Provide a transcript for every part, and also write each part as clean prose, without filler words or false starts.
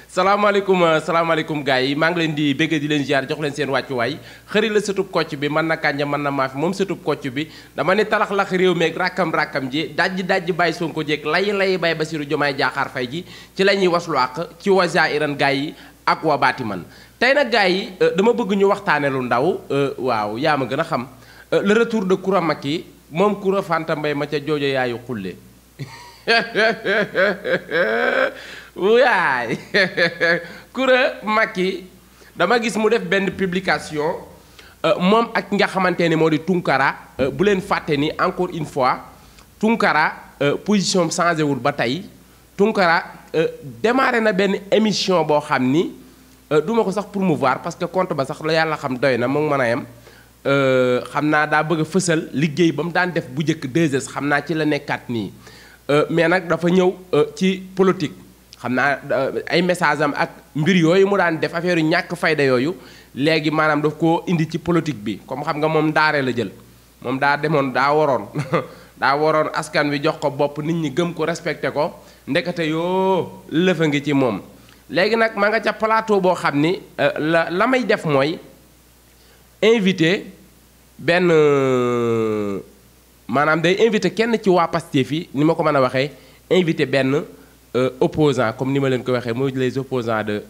salaamaaleykum gars yi maa ngi leen di bëgg di leen ziar jox leen seen wàccuwaay xëri la sëtub kocc bi mën na kànja mën na maafi moom sëtub kocc bi dama ne talax-lax réew meeg rakkam-rakkam ji dajji bàyyi Sonko jeeg lay bay Bassirou Diomaye Diakhar Faye ji ci la ñuy waslu àq ci wasa iran gars yi ak waa baati man tey nag gars yi dama bëgg ñu waxtaane lu ndaw waaw yaa ma gën a xam le retour de Coura Macky moom Coura Fanta Mbaye ma ca joojo yaayu xulle waay Coura Macky dama gis mu def benn publication moom ak nga xamante ne moo di Tunkara bu leen fàtte ni encore une fois Tunkara position changé wul ba tey Tunkara démarré na benn émission boo xam ni duma ko sax promouvoir parce que compte ba sax la yàlla xam doy na mu mën a yem xam naa daa bëgg a fësal liggéey ba mu daan def bu njëkk 2S xam naa ci la nekkaat nii mais nag dafa ñëw ci politique xam naa ay message am ak mbir yooyu mu daan def affaire yu ñàkk fayda yooyu léegi maanaam daf koo indi ci politique bi comme xam nga moom ndaare la jël moom daa demoon daa waroon askan wi jox ko bopp nit ñi gëm ko respecté ko ndekete yoo lëfa ngi ci moom léegi nag ma nga ca plateau boo xam ni la may def mooy invité benn maanaam day invité kenn ci waa Pastef yi ni ma ko mën a waxee invité benn opposant comme ni ma leen ko waxee mooy les opposants de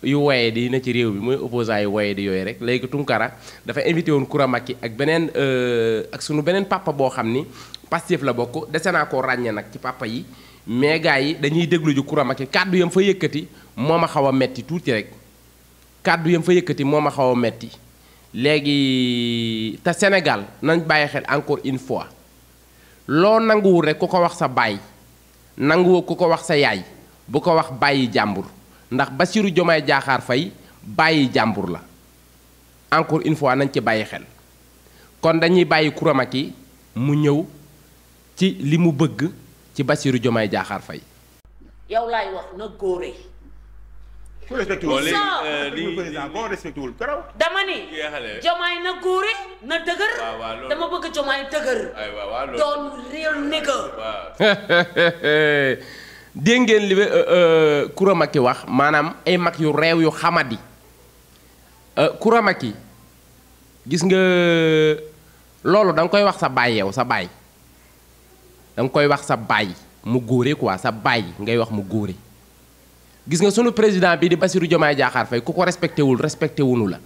yu woye di na ci réew bi mooy opposants yu woye di yooyu rek léegi Tunkara dafa invité woon Coura Macky ak beneen ak sunu beneen papa boo xam ni Pastef la bokk dese naa koo ràññee nag ci papa yi mais gars yi dañuy déglu ju Coura Macky kàddu yam fa yëkkati moo ma xaw a metti tuuti rek kàddu yam fa yëkkati moo ma xaw a metti léegi te Sénégal nañ bàyyi xel encore une fois loo nanguwul rek ku ko wax sa baay nanguwoo ku ko wax sa yaay bu ko wax bàyyi jàmbur ndax Bassirou Diomaye Diakhar Faye bàyyi jàmbur la encore une fois nañ ci bàyyi xel kon dañuy bàyyi Coura Macky mu ñëw ci li mu bëgg ci Bassirou Diomaye Diakhar Faye. yow laay wax na góore. ku respecté wul boo respecté wul karaw. dama ni Diomaye na góore na dëgër. dama bëgg Diomaye dëgër. doon réel nigga. dégg ngeen li Coura Macky wax maanaam ay mag yu réew yu xamadi Coura Macky gis nga loolu da nga koy wax sa baay yow sa baay da nga koy wax sa baay mu góore quoi sa baay ngay wax mu góore. gis nga sunu président bi di Bassirou Diomaye Diakhar Faye ku ko respecté wul respecté wuñu la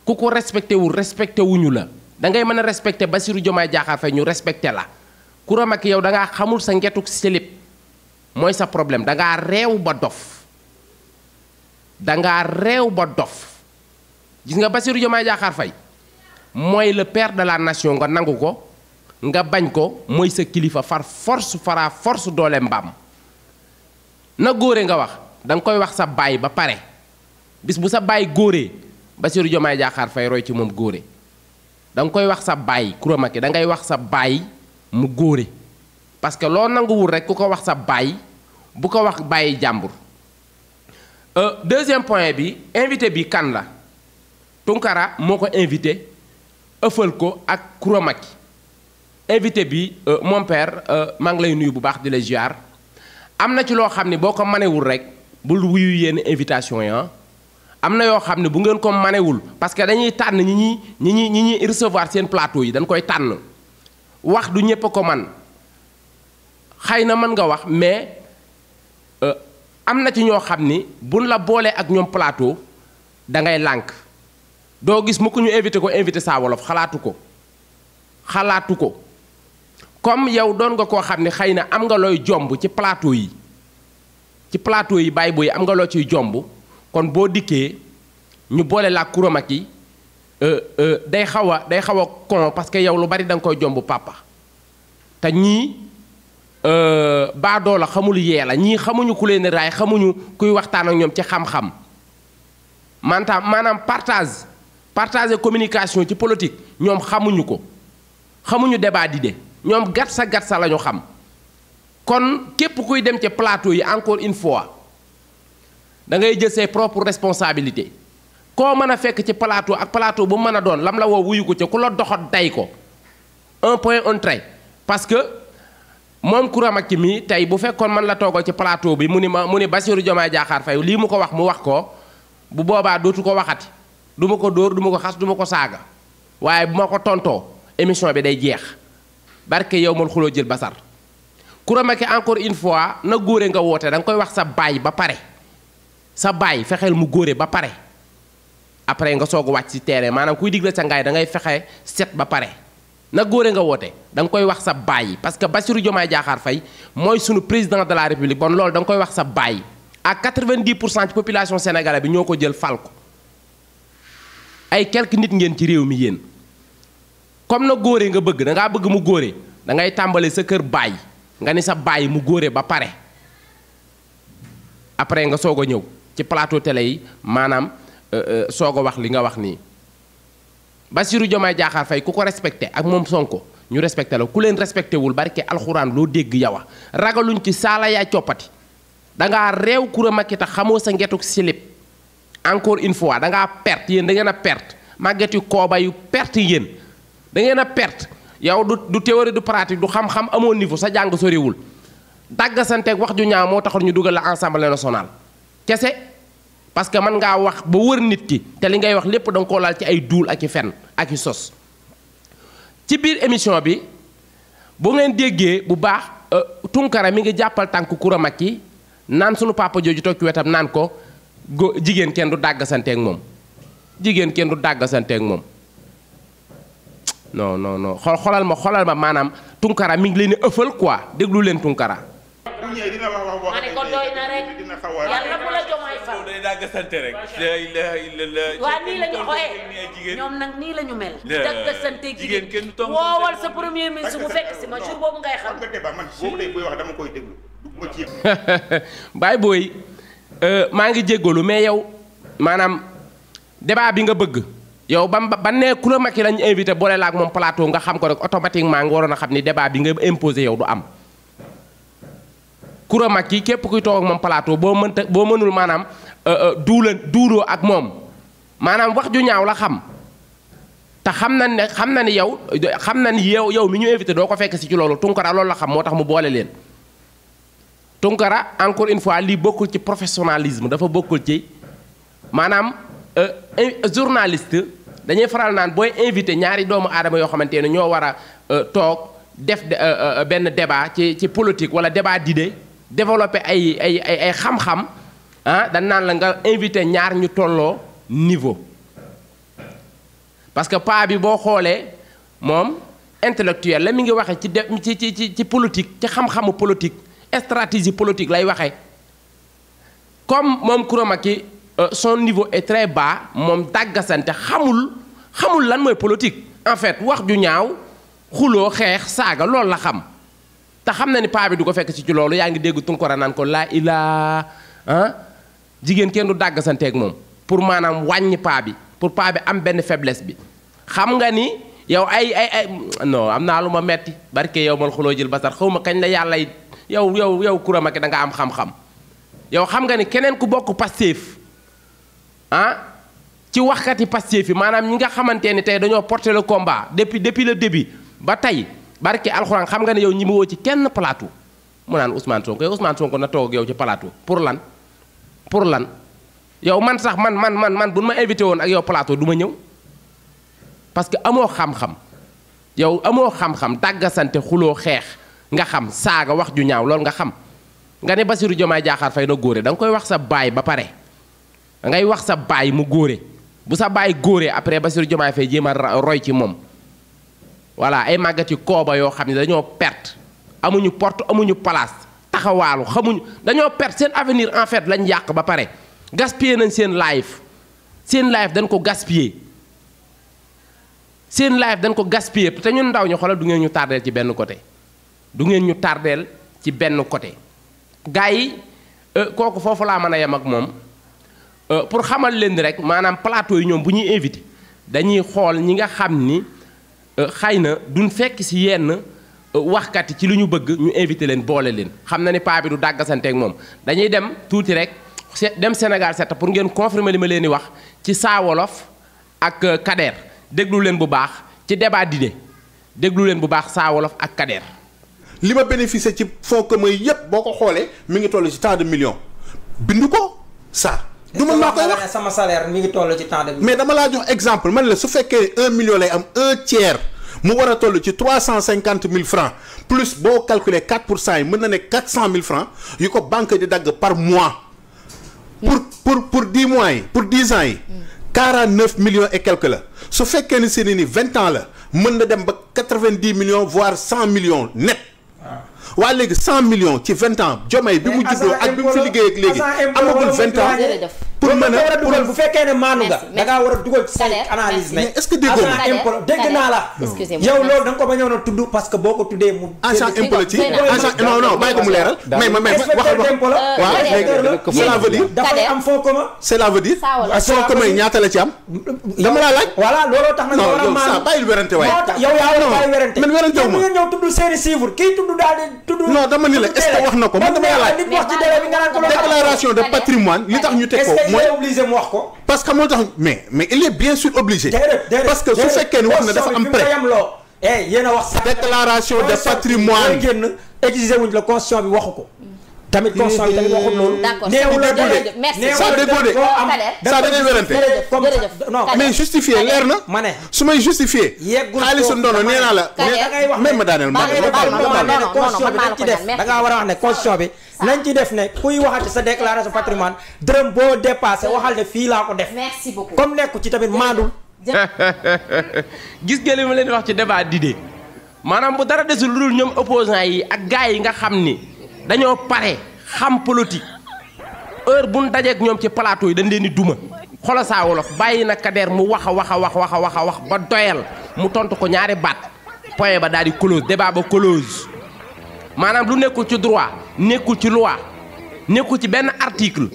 ku ko respecté wul respecté wuñu la da ngay mën a respecté Bassirou Diomaye Diakhar Faye ñu respecté la Coura Macky yow da ngaa xamul sa ngetuk silip mooy sa problème da ngaa réew ba dof gis nga Bassirou Diomaye Diakhar Faye mooy le père de la nation nga nangu ko nga bañ ko mooy sa kilifa far force doole mbaam na góore nga wax da nga koy wax sa baay ba pare bis bu sa baay góoree Bassirou Diomaye Diakhar Faye roy ci moom góore da nga koy wax sa baay Coura Macky da ngay wax sa baay mu góore parce que loo nanguwul rek ku ko wax sa baay bu ko wax bàyyi jàmbur. Deuxième point bi invité bi kan la Tunkara moo ko invité ëffal ko ak Coura Macky invité bi mon père maa ngi lay nuyu bu baax di la ziar. am na ci loo xam ne boo ko manewul rek bul wuyu yenn invitation yi am na yoo xam ne bu ngeen ko manewul parce que dañuy tànn ñi ñuy recevoir seen plateau yi dañ koy tànn wax du ñëpp ko man xëy na mën nga wax mais am na ci ñoo xam ni buñ la boolee ak ñoom plateau da ngay lànk doo gis mu ko ñu invité Saa Wolof xalaatu ko comme yow doon nga koo xam ne xëy na am nga looy jomb ci plateau yi bàyyi booy am nga loo ciy jomb kon boo dikkee ñu boole la Coura Macky day xaw a con parce que yow lu bari da nga koy jomb papa te ñii baadoo la xamul yee la ñii xamuñu ku leen raay xamuñu kuy waxtaan ak ñoom ci xam-xam maanaam partage communication ci politique ñoom xamuñu ko xamuñu débat d'idées ñoom gatsa la ñu xam kon képp kuy dem ci plateau yi encore une fois da ngay jël ses propres responsabilités koo mën a fekk ci plateau ak plateau bu mën a doon lam la woo wuyu ko ca ku la doxat day ko un point un trait parce que moom Coura Macky mi tey bu fekkoon man la toogal ci plateau bi mu ni Bassirou Diomaye Diakhar Faye lii mu ko wax mu wax ko bu boobaa dootu ko waxati du ma ko dóor du ma ko xas du ma ko saaga waaye bu ma ko tontoo émission bi day jeex barke yow mal xuloo jël basar Coura Macky encore une fois na góore nga woote da nga koy wax sa baay ba pare sa baay fexeel mu góore ba pare après nga soog a wàcc ci terrain maanaam kuy digle sa ngaay da ngay fexe set ba pare na góore nga woote da nga koy wax sa baay parce que Bassirou Diomaye Diakhar Faye mooy sunu président de la république bon loolu da nga koy wax sa baay à 90% ci population sénégalaise bi ñoo ko jël fal ko ay quelques nit ngeen ci réew mi yéen comme na góore nga bëgg da ngaa bëgg mu góore da ngay tàmbale sa kër baay nga ni sa baay mu góore ba pare après nga soog a ñëw ci plateau télé yi maanaam soog a wax li nga wax nii Bassirou Diomaye Diakhar Faye ku ko respecté ak moom Sonko ñu respecté la ku leen respecté wul barke alxuraan loo dégg yow a ragaluñ ci saala yaay coppati dangaa réew Coura Macky tax xamoo sa ngetuk silip encore une fois dangaa perte yéen da ngeen a perte màgget yu kooba yu perte yéen da ngeen a perte yow du théorie du pratique du xam-xam amoo niveau sa jàng soriwul dàggasanteeg wax ju ñaaw moo taxoon ñu dugal la Assemblée nationale kese parce que mën ngaa wax ba wër nit ki te li ngay wax lépp da nga koo laal ci ay duul ak i fen ak i sos ci biir émission bi bu ngeen déggee bu baax Tunkara mi ngi jàppal tànk Coura Macky naan sunu papa jooju toog ci wetam naan ko jigéen kenn du dàggasanteeg moom jigéen kenn du dàggasanteeg moom non xoolal ma maanaam Tunkara mi ngi leen di ëffal quoi déglu leen Tunkara. bu ñëwee dina wax ma ne ko doy na rek yàlla bu la Diomaye fal day dàggasante rek waa nii la ñu xoolee ñoom nag nii la ñu mel dàggasante jigéen kenn woowal sa premier ministre mu fekk si ma jour boobu ngay xam nga débat man boobu day booy wax dama koy déglu ma ci baay booy maa ngi jéggalu mais yow maanaam débat bi nga bëgg yow ba ne Coura Macky lañu invité boole la ak moom plateau nga xam ko rek automatiquement nga waroon a xam ni débat bi nga imposé yow du am Coura Macky képp kuy toog ak moom plateau boo mënul maanaam duuloo ak moom maanaam wax ju ñaaw la xam te xam na ni yow mi ñu invité doo ko fekk si ci loolu Tunkara loolu la xam moo tax mu boole leen Tunkara encore une fois lii bokkul ci professionnalisme dafa bokkul ci maanaam journaliste dañuy faral naan booy invité ñaari doomu aadama yoo xamante ne ñoo war a toog def benn débat ci politique wala débat d'idée développer ay xam-xam ah dañ naan la nga invité ñaar ñu tolloo niveau parce que paa bi boo xoolee moom intellectuel la mi ngi waxe ci politique ci xam-xamu politique stratégie politique lay waxe comme moom Coura Macky son niveau est très bas moom dàggasante xamul lan mooy politique en fait wax ju ñaaw xuloo xeex saaga loolu la xam te xam na ni paa bi du ko fekk ci loolu yaa ngi dégg Tunkara naan ko laa ilaa jigéen kenn du dàggasanteeg moom pour maanaam wàññi paa bi pour paa bi am benn faiblesse bi xam nga ni yow ay non am naa lu ma metti barke yow mal xuloo jël basar xaw ma kañ la yàlla yow Coura Macky da nga am xam-xam yow xam nga ni keneen ku bokk Pastef ci waxkati Pastef yi maanaam ñi nga xamante ni tey dañoo porter le combat depuis le début ba tey barke alxuraan xam nga ne yow ñi mu woo ci kenn plateau mu naan Ousmane Sonko na toog ak yow ci plateau pour lan yow man sax man bu ma invité woon ak yow plateau du ma ñëw parce que amoo xam-xam yow amoo xam-xam dàggasante xuloo xeex nga xam saaga wax ju ñaaw loolu nga xam nga ne Bassirou Diomaye Diakhar Faye na góore da nga koy wax sa baay ba pare da ngay wax sa baay mu góore bu sa baay góoree après Bassirou Diomaye Faye jéem a roy ci moom voilà ay màggat yu kooba yoo xam ne dañoo perte amuñu porte amuñu place taxawaalu xamuñu dañoo perte seen avenir en fait lañ yàq ba pare gaspiller nañ seen life dañ ko gaspiller te ñun ndaw ñu xoolal du ngeen ñu tardeel ci benn côté gars yi kooku foofu laa mën a yem ak moom pour xamal leen rek maanaam plateau yi ñoom bu ñuy invité dañuy xool ñi nga xam ni xëy na duñ fekk ci yenn waxkat yi ci lu ñu bëgg ñu invité leen boole leen xam na ni paa bi du dàggasanteeg moom dañuy dem tuuti rek dem Sénégal 7 pour ngeen confirmer li ma leen di wax ci Saa Wolof ak Kader déglu leen bu baax ci débat d'idées déglu leen bu baax Saa Wolof ak Kader. li ma bénéficié ci fonds commun yépp boo ko xoolee mi ngi toll ci tant de millions bindu ko ça. du man maa koy wax sama salaire mi ngi toll ci tant de millions. mais dama laa jox exemple man la su fekkee 1 million lay am 1/3 mu war a toll ci 350 000 francs plus boo calculer 4% yi mën na ne 400 000 francs yu ko banque di dagg par mois. pour 10 mois yi pour 10 ans yi. 49 millions et quelques la su fekkee ni seeni ni 20 ans la mën na dem ba 90 millions voire 100 millions net. waa léegi 100 millions ci 20 ans Diomaye bi mu juddoo ak bi mu fi liggéey ak léegi amagul 20 ans pour mën a pour bu fekkee ne maanu nga da ngaa war a dugal ci say analyse ne est-ce que déggoo impôt dégg naa la yow loolu da nga ko bañoon a tudd parce que boo ko tuddee mu agent impôt ci agent non bàyyi ko mu leeral mais waxal waaw cela veut dire dafay am fonds commun cela veut dire fonds commun yi ñaata la ci am dama laa laaj voilà looloo tax na nga war a maanu bàyyil werante waaye yow yaa war a bàyyi werante man werante wu ma ngeen ñëw tudd seeni chiffre kii tudd daal di tudd non dama ni la est-ce que wax na ko man dama la laaj nit wax ci délai bi nga naan ko déclaration de patrimoine li tax ñu teg ko mooy obligé mu wax ko parce que moo tax mais il est bien sûr obligé parce que su fekkee ni wax na dafa am prêt yéen a wax déclaration de patrimoine génn exiger wuñ la constitution bi waxu ko tamit constitution bi tamit waxul loolu d'accord ça déggoo de ça da ngay werante mais justifié leer na ma ne su may justifié xaalisu ndono nee naa la même ma daaneel constitution bi dañ ci def da ngaa war a wax ne constitution bi nañ ci def ne kuy waxati sa déclaration patrimoine dërëm boo dépassé waxal ne fii laa ko def merci beaucoup comme nekku ci tamit maandul gis nga li ma leen wax ci débat d'idée maanaam bu dara desul lu dul ñoom opposants yi ak gars yi nga xam ni dañoo pare xam politique heure bu ñu dajeek ñoom ci plateau yi dañ leen di duma xoolal Saa Wolof bàyyi na Kader mu wax ba doyal mu tontu ko ñaari baat point ba daal di close débat ba close maanaam lu nekkul ci droit nekkul ci loi nekkul ci benn article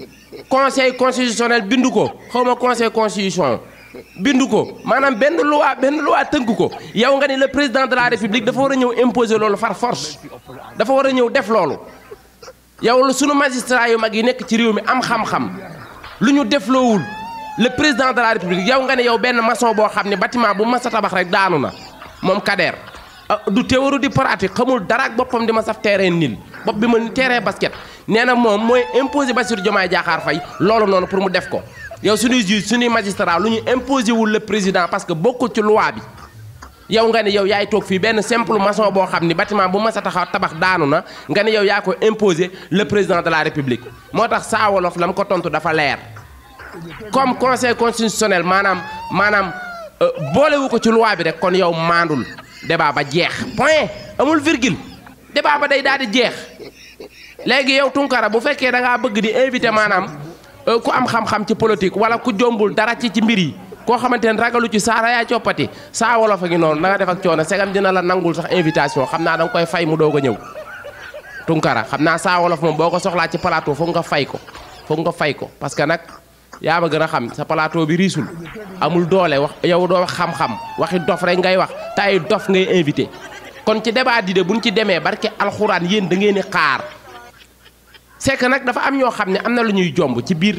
conseil constitutionnel bindu ko xawma conseil constitution bindu ko maanaam benn loi tënk ko yow nga ni le président de la république dafa war a ñëw imposer loolu par force dafa war a ñëw def loolu yow sunu magistrat yu mag yi nekk ci réew mi am xam-xam lu ñu defloowul le président de la république yow nga ne yow benn maçon boo xam ne bâtiment bu mas a tabax rek daanu na moom Kader du théorie di pratique xamul dara ak boppam di ma saf terrain nil bopp bi ma terrain basket nee na moom mooy imposer Bassirou Diomaye Diakhar Faye loolu noonu pour mu def ko yow suñuy juge suñuy magistrat lu ñu imposer wul le président parce que bokkul ci loi bi yow nga ne yow yaay toog fii benn simple maçon boo xam ni bâtiment bu mas a tabax daanu na nga ne yow yaa ko imposer le président de la république moo tax Saa Wolof la mu ko tontu dafa leer comme conseil constitutionnel maanaam boolewu ko ci loi bi rek kon yow maandul débat ba jeex point amul virgule débat ba day daal di jeex léegi yow Tunkara bu fekkee da ngaa bëgg di invité maanaam ku am xam-xam ci politique wala ku jombul dara ci mbir yi koo xamante ne ragalu ci saara yaa coppati Saa Wolof a ngi noonu na nga def ak coono segam dina la nangul sax invitation xam naa da nga koy fay mu doog a ñëw Tunkara xam naa Saa Wolof moom boo ko soxlaa ci plateau foog nga fay ko parce que nag yaa ma gën a xam sa plateau bi riisul amul doole wax yow doo wax xam-xam waxi dof rek ngay wax te ay dof ngay invité kon ci débat d'idées buñ ci demee barke alxuraan yéen da ngeen di xaar c'est que nag dafa am ñoo xam ne am na lu ñuy jomb ci biir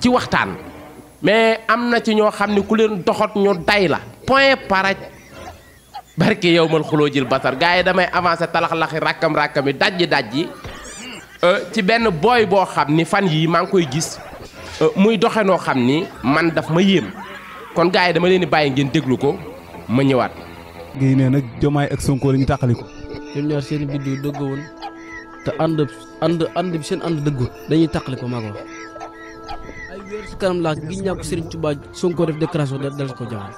ci waxtaan mais am na ci ñoo xam ne ku leen doxat ñu day la point paraj barke yow mal xuloo jël basar gars yi damay avancé talax-laxi rakkam-rakkam yi dajji ci benn booy boo xam ni fan yii maa ngi koy gis muy doxe noo xam ni man daf ma yéem kon gars yi dama leen di bàyyi ngeen déglu ko ma ñëwaat. ngi ne nag Diomaye ak Sonko la ñu tàqali ko. ñoom ñaar seen biddu dëggoon te ànd bi seen ànd dëggul dañuy tàqali ko maa ko wax ay weer si kanam laa gi ñàkk Serigne Touba Sonko def déclaration dal ko Diomaye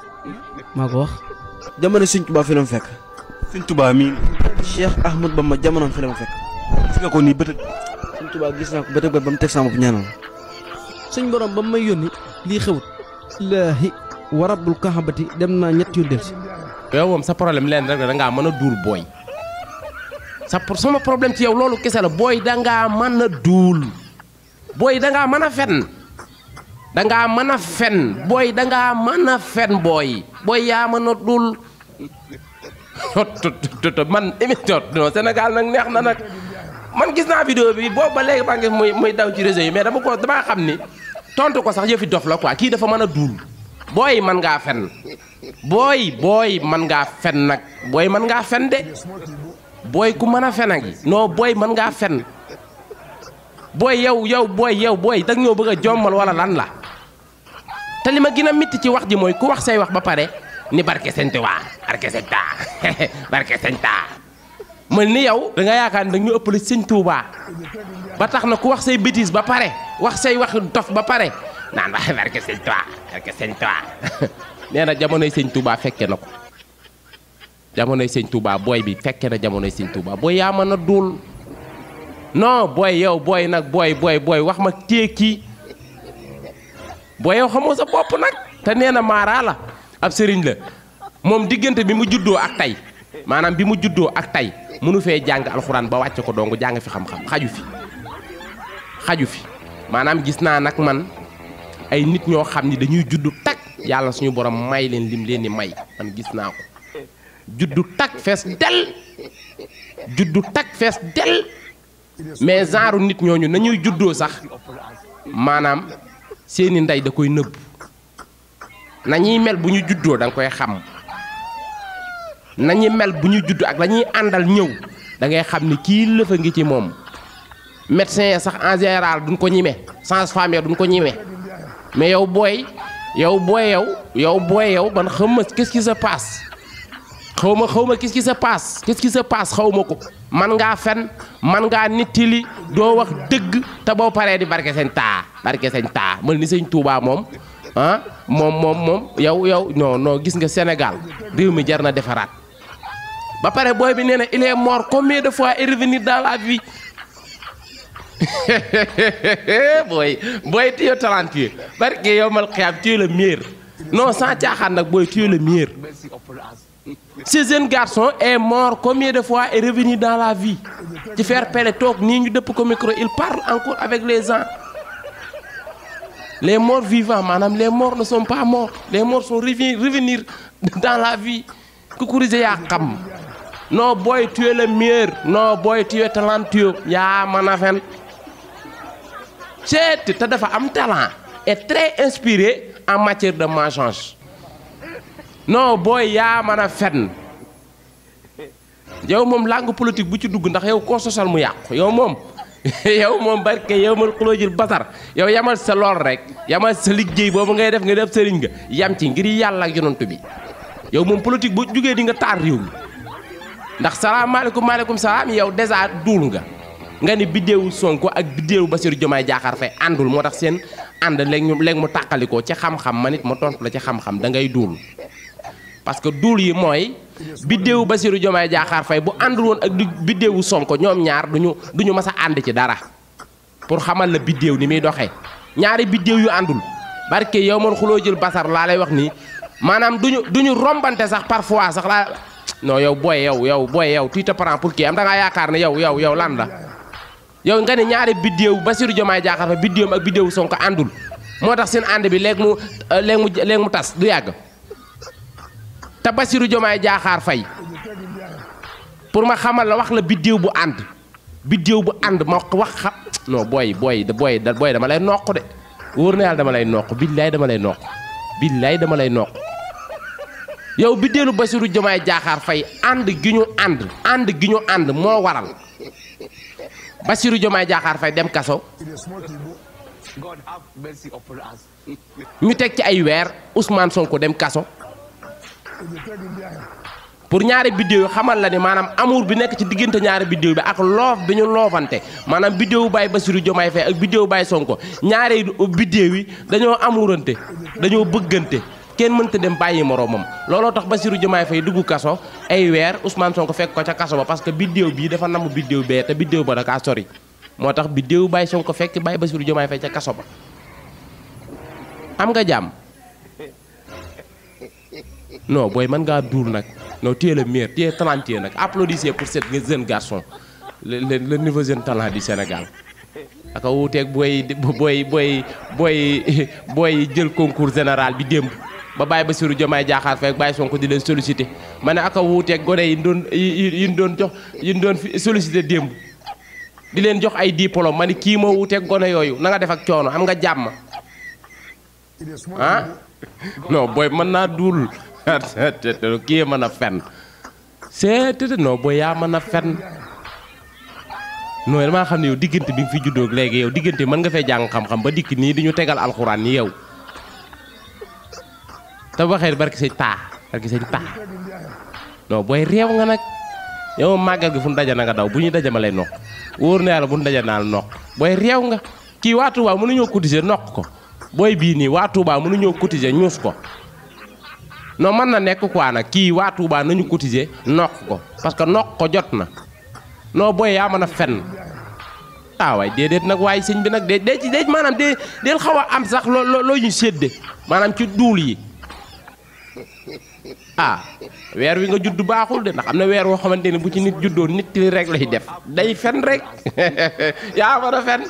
maa ko wax. jamono Serigne Touba fi la mu fekk. Serigne Touba mii. Cheikh Ahmad Bamba jamonoom fi la mu fekk. gis nga ko nii bëtëg. Serigne Touba gis naa ko bëtëg ba mu teg sama bopp ñaanal. suñ borom ba mu may yónni lii xewut. laahi wa rabbul kaxabati dem naa ñetti yu delsi. yow moom sa problème leen rek da ngaa mën a duul booy sama problème ci yow loolu kese la booy da ngaa mën a duul booy da ngaa mën a fen da ngaa mën a fen booy da ngaa mën a fen booy yaa mën a duul man émission non Sénégal nag neex na nag man gis naa vidéo bi boobu ba léegi maa ngi muy daw ci réseau yi mais damaa xam ni tontu ko sax yëfi dof la quoi kii dafa mën a duul booy mën ngaa fen booy mën ngaa fen nag booy mën ngaa fen de booy ku mën a fen a ngi non booy mën ngaa fen booy yow booy dag ñoo bëgg a jommal wala lan la te li ma gën a mitti ci wax ji mooy ku wax say wax ba pare ni barke Sëñ Tuubaa barke Sëñ Tuubaa barke Sëñ Tuubaa mel ni yow da nga yaakaar ne dañu ëppale Sëñ Tuubaa ba tax na ku wax say bêtise ba pare wax say wax dof ba pare naan wax barke Sëñ Tuubaa barke Sëñ Tuubaa nee na jamonoy Sëñ Tuubaa fekke na ko jamonoy Sëñ Tuubaa booy bi fekke na jamonoy Sëñ Tuubaa booy yaa mën a duul non booy yow booy nag booy wax ma téye kii booy yow xamoo sa bopp nag te nee na maaraa la ab sëriñ la moom diggante bi mu juddoo ak tey maanaam bi mu juddoo ak tey mënu fee jàng alxuraan ba wàcce ko dong jàng fi xam-xam xaju fi maanaam gis naa nag man ay nit ñoo xam ni dañuy juddu tak yàlla suñu borom may leen lim leen di may man gis naa ko juddu tak fees del mais genre nit ñooñu nañuy juddoo sax maanaam seeni ndey da koy nëbb nañuy mel bu ñu juddoo da nga koy xam nañuy mel bu ñu juddoo ak la ñuy àndal ñëw da ngay xam ni kii lëfa ngi ci moom médecin ya sax en général duñ ko ñime sage-femme ya duñ ko ñime mais yow booy man xam ma qu'est-ce qui se passe xaw ma qu'est-ce qui se passe xaw ma ko man ngaa fen man ngaa nittili doo wax dëgg te boo paree di barke Sëñ taa mel ni Sëñ Tuubaa moom ah moom yow non gis nga Sénégal réew mi jar na defaraat ba pare booy bi nee na il est mort combien de fois est revenu dans la vie booy tu es talentueux barke yow mal xiyaam tu es le meilleur non sans caaxaan nag booy tu es le meilleur. Ce jeune garçon est mort combien de fois est revenu dans la vie ci faire pele toog nii ñu dëpp ko micro il parle encore avec les gens les morts vivants maanaam les morts ne sont pas morts les morts sont revenir dans la vie Kukurise yaa xam non boy tu es le meilleur non boy tu es talentueux yaa mën a fen te dafa am talent et très inspiré en matière de mensonge non booy yaa mën a fen yow moom langue politique bu ci dugg ndax yow koo sosal mu yàqu yow moom barke yow mal xuloo jël basar yow yamal sa lool rek yamal sa liggéey boobu ngay def nga def sëriñ nga yam ci ngir yàlla ak yonent bi yow moom politique bu jugee di nga taar réew mi ndax maaleykum salaam yow dèjà duul nga ni biddéewu Sonko ak biddéewu Bassirou Diomaye Diakhar Faye àndul moo tax seen ànd léegi mu tàqalikoo ci xam-xam man it ma tontu la ci xam-xam da ngay duul parce que duul yi mooy biddéewu Bassirou Diomaye Diakhar Faye bu àndul woon ak biddéewu Sonko ñoom ñaar duñu mas a ànd ci dara pour xamal la biddéew ni muy doxee ñaari biddéew yu àndul barke yow man xuloo jël basar laa lay wax nii maanaam duñu rombante sax parfois sax laa non yow booy tu te prends pour kii am da ngaa yaakaar ne yow lan la yow nga ne ñaari biddéew Bassirou Diomaye Diakhar Faye biddéewam ak biddéewu Sonko àndul moo tax seen ànd bi léegi mu tas du yàgg te Bassirou Diomaye Diakhar Faye pour ma xamal la wax la biddéew bu ànd ma wax xam non booy dama lay noq de wóor na yàlla dama lay noq billaay dama lay noq yow biddéelu Bassirou Diomaye Diakhar Faye ànd gi ñu ànd moo waral Bassirou Diomaye Diakhar Faye dem kaso ñu teg ci ay weer Ousmane Sonko dem kaso pour ñaari biddéew yu xamal la ni maanaam amour bi nekk ci diggante ñaari biddéew bi ak loof bi ñu loofante maanaam biddéewu Baye Bassirou Diomaye Faye ak biddéewu Baye Sonko ñaari biddéew yi dañoo amourante dañoo bëggante kenn mënta dem bàyyi moroomam looloo tax Bassirou Diomaye Faye dugg kaso ay weer Ousmane Sonko fekk ko ca kaso ba parce que biddéew bii dafa namm biddéew bee te biddéew ba da kaa sori moo tax biddéew Baye Sonko fekk Baye Bassirou Diomaye Faye ca kaso ba am nga jàmm non booy mën ngaa duur nag non tu es le meilleur tu es talentueux nag applaudissez pour cet jeune garçon le nouveau jeune talent du Sénégal aka wuuteeg booy jël concours général bi démb ba Baye Bassirou Diomaye Diakhar Faye ak Baye Sonko di leen sollicité ma ne aka wuuteeg gone yi doon sollicité démb di leen jox ay diplôme ma ne kii moo wuuteeg gone yooyu na nga def ak coono am nga jàmm ah non booy mën naa duul kii mën a fen c'est non booy yaa mën a fen non damaa xam ne yow diggante bi nga fi juddoo léegi yow diggante mën nga fee jàng xam-xam ba dikk nii di ñu tegal alxuraan ni yow te waxee barki say taa non booy réew nga nag yow màggal gi fu ñu daja na nga daw bu ñuy daja ma lay noq wóor na yàlla bu ñu daja naa la noq booy réew nga kii waa Touba mënuñoo cotiser noq ko booy bii nii waa Touba mënuñoo cotiser ñuus ko non mën na nekk quoi nag kii waa Touba nañu cotiser noq ko parce que noq ko jot na non booy yaa mën a fen waay déedéet nag waaye sëñ bi nag dee maanaam deel xaw a am sax loo ñu sédde maanaam ci duul yi weer wi nga judd baaxul de ndax am na weer woo xamante ni bu ci nit juddoo nit li rek lay def day fen rek yaa mën a fen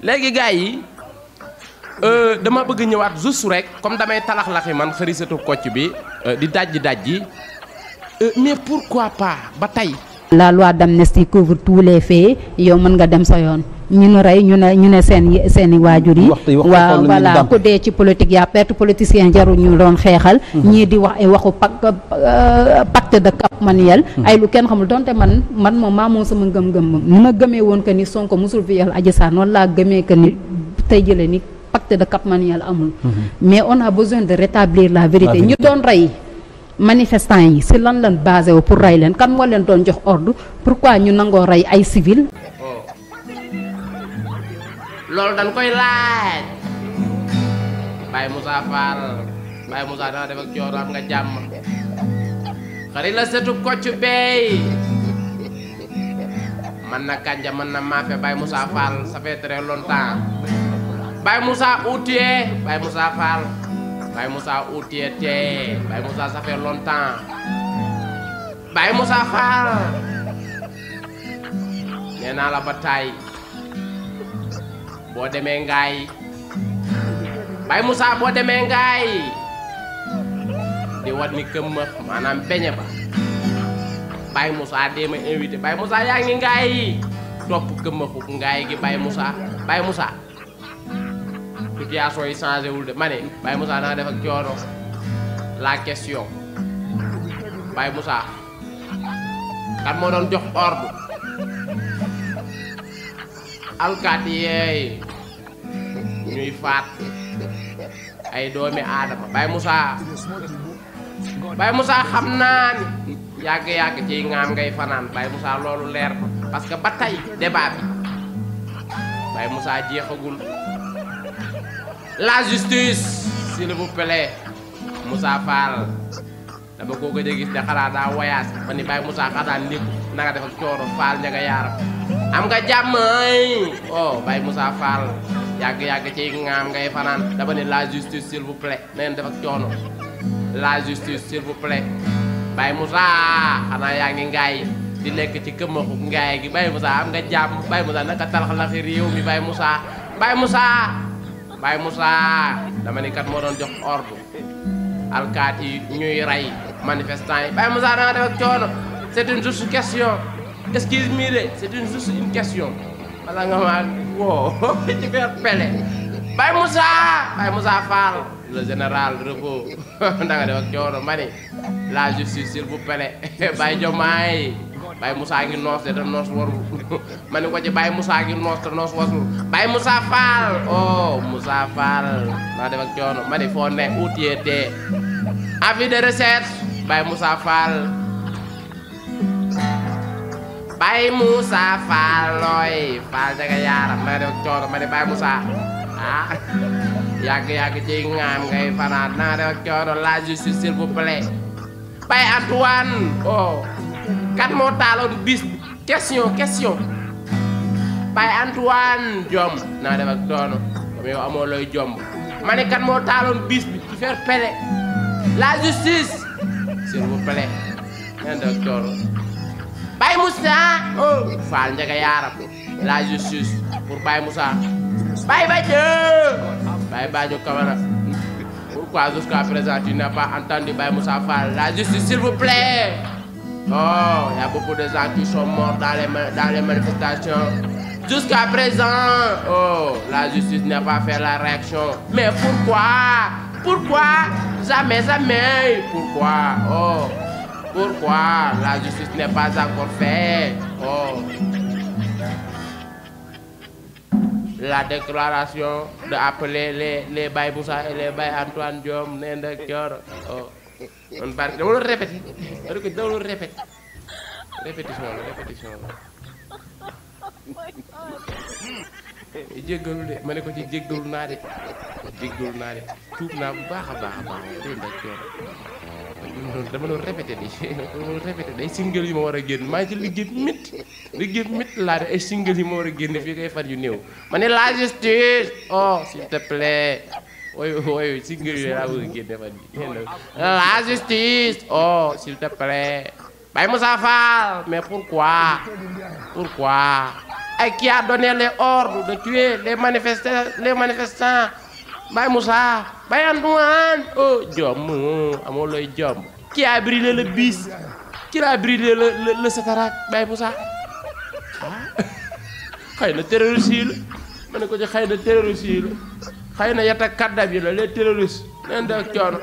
léegi gars yi dama bëgg ñëwaat juste rek comme damay talax-laxi man Xarisatu Kocc bi di dajji mais pourquoi pas ba tey la loi d'amnistie couvre tous les faits yow mën nga dem sa yoon ñu nu rey ñu ne seeni waajur yi waaw voilà ku dee ci politique yaa perte politicien jarul ñu doon xeexal ñii di wax ay waxu pacte de Cap Manuel ay lu kenn xamul donte man moom maa moom sama ngëm-ngëm ni ma gëmee woon que ni Sonko musul viol Adji Sarr noonu laa gëmee que ni tey jëlee ni pacte de Cap Manuel amul mais on a besoin de rétablir la vérité ñu doon rey manifestants yi si lan lan basé wu pour rey leen kan moo leen doon jox ordre pourquoi ñu nangoo rey ay civil loolu dañ koy laaj Baye Moussa Fall Baye Moussa dana def ak coono am nga jàmm Xarisatu Kocc bey man na kanja man na maafe Baye Moussa Fall ça fait très longtemps Baye Moussa Outié Baye Moussa Fall Baye Moussa Outié te Baye Moussa ça fait longtemps Baye Moussa Fall nee naa la ba taay boo demee ngaay Baye Moussa boo demee ngaay di wat ni këmmax maanaam beñe ba Baye Moussa dee ma invité Baye Moussa yaa ngi ngaay topp këmmaxu ngaay gi Baye Moussa situation yi changé wul de ma ne Baye Moussa naa def ak coono la question Baye Moussa kan moo doon jox ordre alkaati yeey ñuy faat ay doomi aadama Baye Moussa xam naa ni yàgg ci ngaam ngay fanaan Baye Moussa loolu leer na parce que ba tey débat bi Baye Moussa jeexagul la justice s'il vous plaît Moussa Fall dama ko gëj a gis de xanaa daa voyage ma ni Baye Moussa xanaa népp na nga def ak cooro Fall ña nga yaaram am nga jàmm Baye Moussa Fall yàgg ci ngaam ngay fanaan dama ni la justice s'il vous plaît na ngeen def ak coono la justice s'il vous plaît Baye Moussa xanaa yaa ngi ngaay di lekk ci këmmaxu ngaay gi Baye Moussa am nga jàmm Baye Moussa naka talax-laxi réew mi Baye Moussa dama ni kat moo doon jox ordre alkaati yi ñuy rey manifestants yi Baye Moussa da nga def ak coono c'est une juste question excuse-moi de c'est une juste une question wala nga ma woo ci faire pele Baye Moussa Fall le général repos da nga def ak coono ma ni la justice s'il vous plaît Baye Diomaye Baye Moussa ngi noos de te noos warul ma ni ko ci Baye Moussa ngi noos te noos wasul Baye Moussa Fall Moussa Fall naa def ak coono ma ni foo ne Outié te avis de recherche Baye Moussa Fall looy Fall daga yaaram naa def ak coono ma ni Baye Moussa yàgg ci ngaam ngay fanaan naa def ak coono la justice s'il vous plaît Baye Antoine kan moo taaloon bis question Baye Antoine jomb naa def ak coono comme yow amoo looy jomb ma ne kan moo taaloon bis bi ci faire pele la justice s'il vous plaît naa def ak coono Baye Moussa Fall njaga yaaram la justice pour Baye Moussa Baye Badio Camara pourquoi jusqu'à présent tu n'as pas entendu Baye Moussa Fall la justice s'il vous plaît il y a beaucoup de gens qui sont morts dans les manifestations jusqu'à présent la justice n'a pas fait la réaction mais pourquoi jamais pourquoi Pourquoi la justice n'est pas encore faite? Oh. La déclaration d'appeler les Baye Moussa et les Baye Antoine Diom Nenda Dior. Oh. On va le répéter. On le répéter. Répétition. jéggalu de ma ne ko ci jéggalu naa de tuub naa bu baax a baax dama doon répété day single yi ma war a génn maa ngi ci liggéey métti laa de ay single yi ma war a génn fii kay fan yu néew ma ne la justice oh s'il te plaît ooy single yi laa bëgg a génne fan yi la justice oh s'il te plaît Baye Moussa Fall mais pourquoi et qui a donné les ordres de tuer les manifestants Baye Moussa Baye Antoine oh Diom amoo looy Diom qui a brûlé le bus qui a brûlé le Satarak Baye Moussa xëy na terroriste yi la ma ne ko ci xëy na terroriste yi la xëy na yata kaddab yi la les terroristes leen da coono